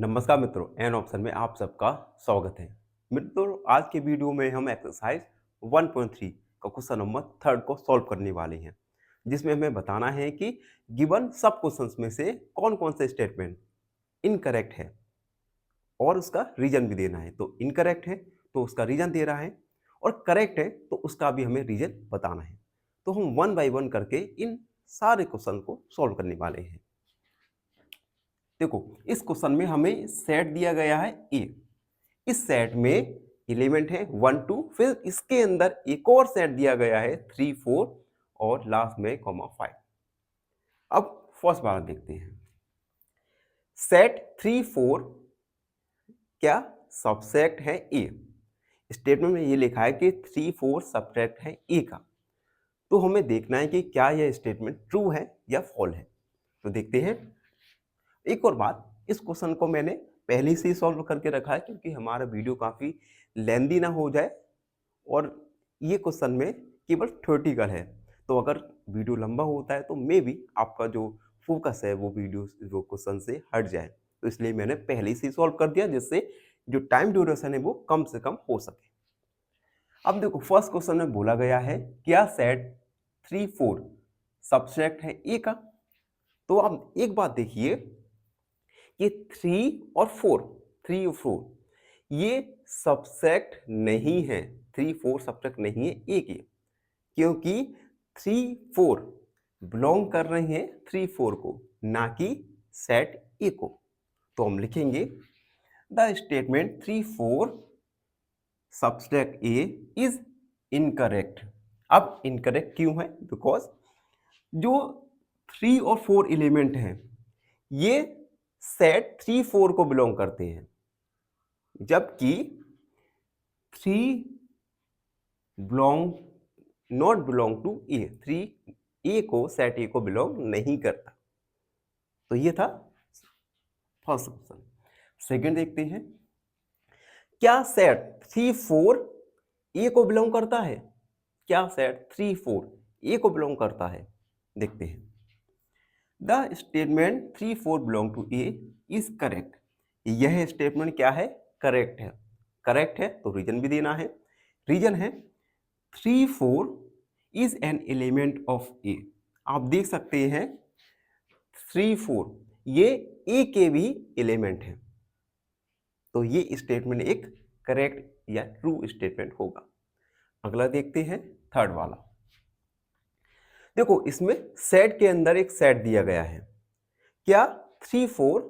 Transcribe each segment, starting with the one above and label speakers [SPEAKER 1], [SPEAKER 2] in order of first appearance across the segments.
[SPEAKER 1] नमस्कार मित्रों, an option में आप सबका स्वागत है। मित्रों, आज के वीडियो में हम एक्सरसाइज 1.3 का क्वेश्चन नंबर 3 को सॉल्व करने वाले हैं, जिसमें हमें बताना है कि गिवन सब क्वेश्चंस में से कौन कौन से स्टेटमेंट इनकरेक्ट है और उसका रीजन भी देना है। तो इनकरेक्ट है तो उसका रीजन दे रहा है और करेक्ट है तो उसका भी हमें रीजन बताना है। तो हम वन बाय वन करके इन सारे क्वेश्चन को सॉल्व करने वाले हैं। देखो, इस क्वेश्चन में हमें सेट दिया गया है ए। इस सेट में एलिमेंट है 1 2, फिर इसके अंदर एक और सेट दिया गया है 3 4 और लास्ट में कॉमा 5। अब फर्स्ट बार देखते हैं। सेट 3 4 क्या सबसेट है ए। स्टेटमेंट में ये लिखा है कि 3 4 सबसेट है ए का। तो हमें देखना है कि क्या यह स्टेटमेंट ट्रू है या फॉल्स है। तो देखते हैं। एक और बात, इस क्वेश्चन को मैंने पहले से ही सॉल्व करके रखा है क्योंकि हमारा वीडियो काफ़ी लेंदी ना हो जाए और ये क्वेश्चन में केवल थ्योरेटिकल है। तो अगर वीडियो लंबा होता है तो मे भी आपका जो फोकस है वो वीडियो जो क्वेश्चन से हट जाए। तो इसलिए मैंने पहले से ही सॉल्व कर दिया जिससे जो टाइम ड्यूरेशन है वो कम से कम हो सके। अब देखो, फर्स्ट क्वेश्चन में बोला गया है क्या सेट 3 4 सबसेट है ए का। तो अब एक बात देखिए, ये 3 और 4 ये सबसेट नहीं है। 3 4 सबसेट नहीं है ए के, क्योंकि 3 4 बिलोंग कर रहे हैं 3 4 को, ना कि सेट ए को। तो हम लिखेंगे the statement 3 4 subset A is incorrect. अब इनकरेक्ट क्यों है? बिकॉज जो 3 और 4 एलिमेंट हैं ये सेट 3 4 को बिलोंग करते हैं, जबकि 3 बिलोंग नॉट बिलोंग टू ए। 3 ए को सेट ए को बिलोंग नहीं करता। तो ये था फर्स्ट ऑप्शन। सेकंड देखते हैं, क्या सेट 3 4 ए को बिलोंग करता है? क्या सेट 3 4 ए को बिलोंग करता है? देखते हैं। The statement 3 4 belong to A is correct. यह स्टेटमेंट क्या है? करेक्ट है। करेक्ट है तो रीजन भी देना है। रीजन है 3 4 इज एन एलिमेंट ऑफ ए। आप देख सकते हैं 3 4 ये ए के भी एलिमेंट है। तो ये स्टेटमेंट एक करेक्ट या ट्रू स्टेटमेंट होगा। अगला देखते हैं, थर्ड वाला। देखो, इसमें सेट के अंदर एक सेट दिया गया है। क्या 3 4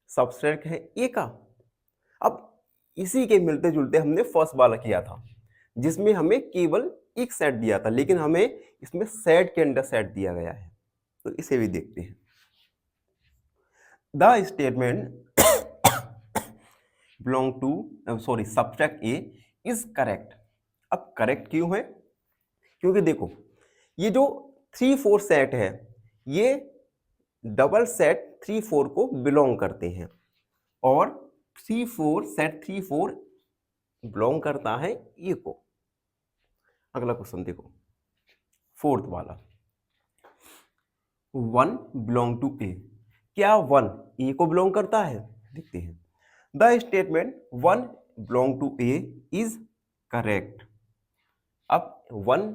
[SPEAKER 1] सबसेट है ए का? अब इसी के मिलते जुलते हमने फर्स्ट वाला किया था जिसमें हमें केवल एक सेट दिया था, लेकिन हमें इसमें सेट के अंदर सेट दिया गया है। तो इसे भी देखते हैं। The statement belong to subset A is correct. अब करेक्ट क्यों है? क्योंकि देखो, ये जो 3 4 सेट है ये डबल सेट 3 4 को बिलोंग करते हैं और 3 4 सेट 3 4 बिलोंग करता है ए को। अगला क्वेश्चन देखो, फोर्थ वाला। 1 बिलोंग टू ए। क्या 1 ए को बिलोंग करता है? देखते हैं। The statement 1 belong to A is correct. अब 1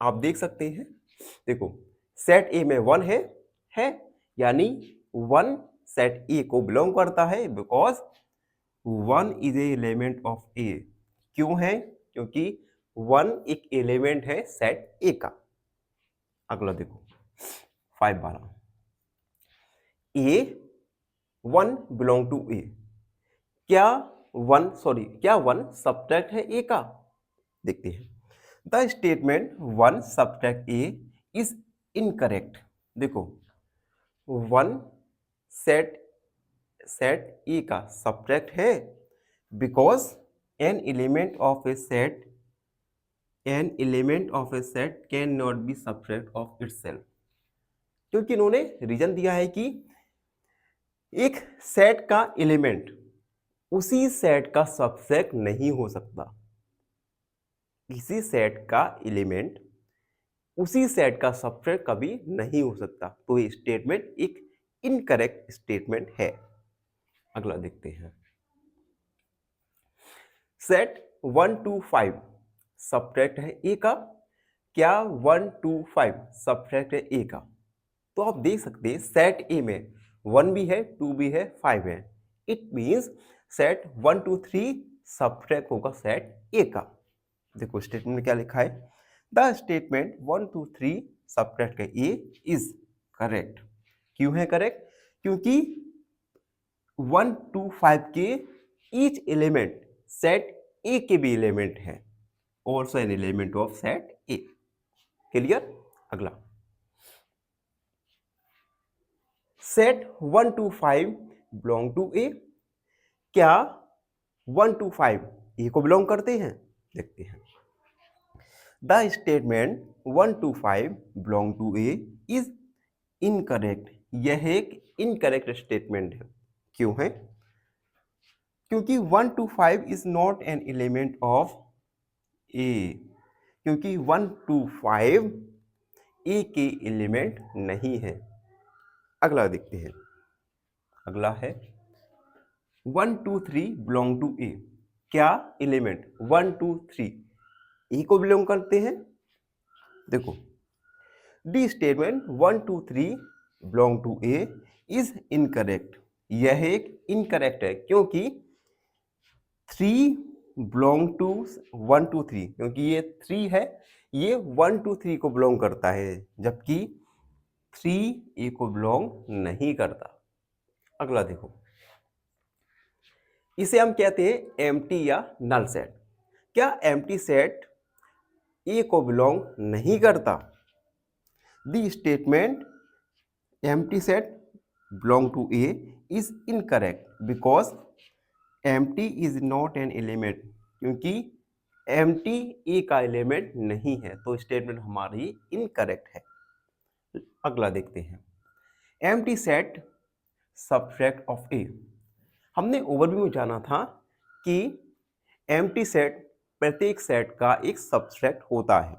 [SPEAKER 1] आप देख सकते हैं, देखो सेट ए में 1 है यानी 1 सेट ए को बिलोंग करता है because 1 is a element of A. क्यों है? क्योंकि 1 एक एलिमेंट है सेट ए का। अगला देखो, 5 वाला। ए 1 बिलोंग टू ए। क्या 1 सबट्रैक्ट है ए का? देखते हैं। The statement 1 subtract A is incorrect. देखो 1 सेट ए का सबट्रैक्ट है because N element of A set can not be subtract of itself. क्योंकि इन्होंने रीजन दिया है कि एक सेट का एलिमेंट उसी सेट का सबसेट नहीं हो सकता। किसी सेट का एलिमेंट उसी सेट का सबसेट कभी नहीं हो सकता। तो ये स्टेटमेंट एक इनकरेक्ट स्टेटमेंट है। अगला देखते हैं। सेट 1 to 5 सब्ट्रैक्ट है ए का। क्या 1 to 5 सब्ट्रैक्ट है ए का? तो आप देख सकते हैं सेट ए में 1 भी है, 2 भी है, 5 है। It means set 1 to 3 subtract होगा सेट ए का। देखो स्टेटमेंट में क्या लिखा है, द स्टेटमेंट 1 to 3 सब्ट्रैक्ट का ए इज करेक्ट। क्यों है करेक्ट? क्योंकि 1 to 5 के ईच एलिमेंट सेट ए के भी एलिमेंट है, also an element of set A. Clear? अगला सेट 1 to 5 बिलोंग टू ए। क्या 1 to 5 ए को बिलोंग करते हैं? देखते हैं। The statement 1 to 5 belong to A is incorrect. यह एक इनकरेक्ट स्टेटमेंट है। क्यों है? क्योंकि 1 to 5 is not an element of A. क्योंकि 1 to 5 ए के एलिमेंट नहीं है। अगला देखते हैं। अगला है 1 to 3 बिलोंग टू ए। क्या एलिमेंट 1 to 3 ए को बिलोंग करते हैं? देखो the statement 1 to 3 belong to A is incorrect. यह एक इनकरेक्ट है क्योंकि 3 बिलोंग टू 1 to 3, क्योंकि ये 3 है, ये 1 to 3 को बिलोंग करता है, जबकि 3 ए को बिलोंग नहीं करता। अगला देखो, इसे हम कहते हैं एम्प्टी या नल सेट। क्या एम्प्टी सेट ए को बिलोंग नहीं करता? The statement empty set belong to A is incorrect because empty is not an element. क्योंकि एम्प्टी ए का एलिमेंट नहीं है, तो स्टेटमेंट हमारी इनकरेक्ट है। अगला देखते हैं एम्प्टी सेट सबट्रैक्ट ऑफ ए। हमने ओवरव्यू में जाना था कि एम्प्टी सेट प्रत्येक सेट का एक सबट्रैक्ट होता है।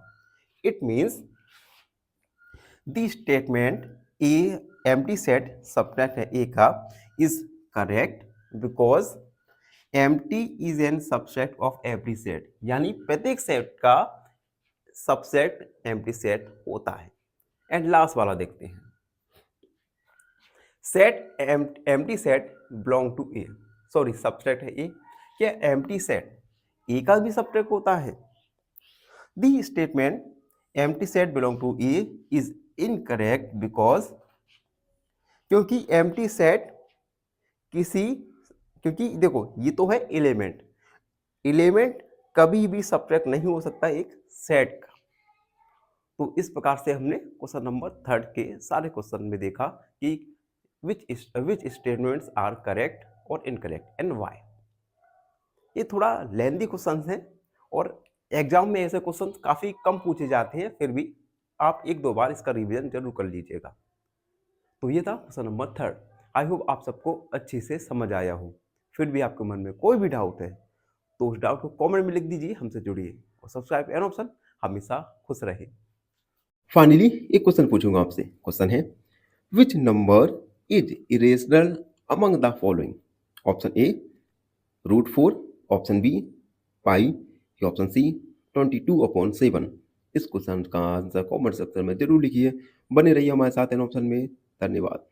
[SPEAKER 1] It means the statement A empty set subtract है ए का is correct because empty is an subset of every set. यानी प्रत्येक सेट का सबसेट एम्प्टी सेट होता है। एंड लास्ट वाला देखते हैं, set empty set belong to A. Sorry subset है ए। क्या एम्प्टी सेट ए का भी सबसेट होता है? The statement empty set belong to A is incorrect because, क्योंकि एम्प्टी सेट क्योंकि देखो ये तो है एलिमेंट, एलिमेंट कभी भी सबट्रैक्ट नहीं हो सकता एक सेट का। तो इस प्रकार से हमने क्वेश्चन नंबर 3 के सारे क्वेश्चन में देखा कि विच स्टेटमेंट्स आर करेक्ट और इनकरेक्ट एंड व्हाई। ये थोड़ा लेंदी क्वेश्चन हैं और एग्जाम में ऐसे क्वेश्चन काफ़ी कम पूछे जाते हैं, फिर भी आप 1-2 बार इसका रिवीजन जरूर कर लीजिएगा। तो ये था क्वेश्चन नंबर 3। आई होप आप सबको अच्छे से समझ आया हो। फिर भी आपके मन में कोई भी डाउट है तो उस डाउट को कमेंट में लिख दीजिए, हमसे जुड़िए और सब्सक्राइब एन ऑप्शन हमेशा खुश रहे। फाइनली एक क्वेश्चन पूछूंगा आपसे। क्वेश्चन है which number is irrational among the following? Option A √4, option B pi, या ऑप्शन सी 22/7। इस क्वेश्चन का आंसर कमेंट सेक्शन में जरूर लिखिए। बने रहिए हमारे साथ एन ऑप्शन में। धन्यवाद।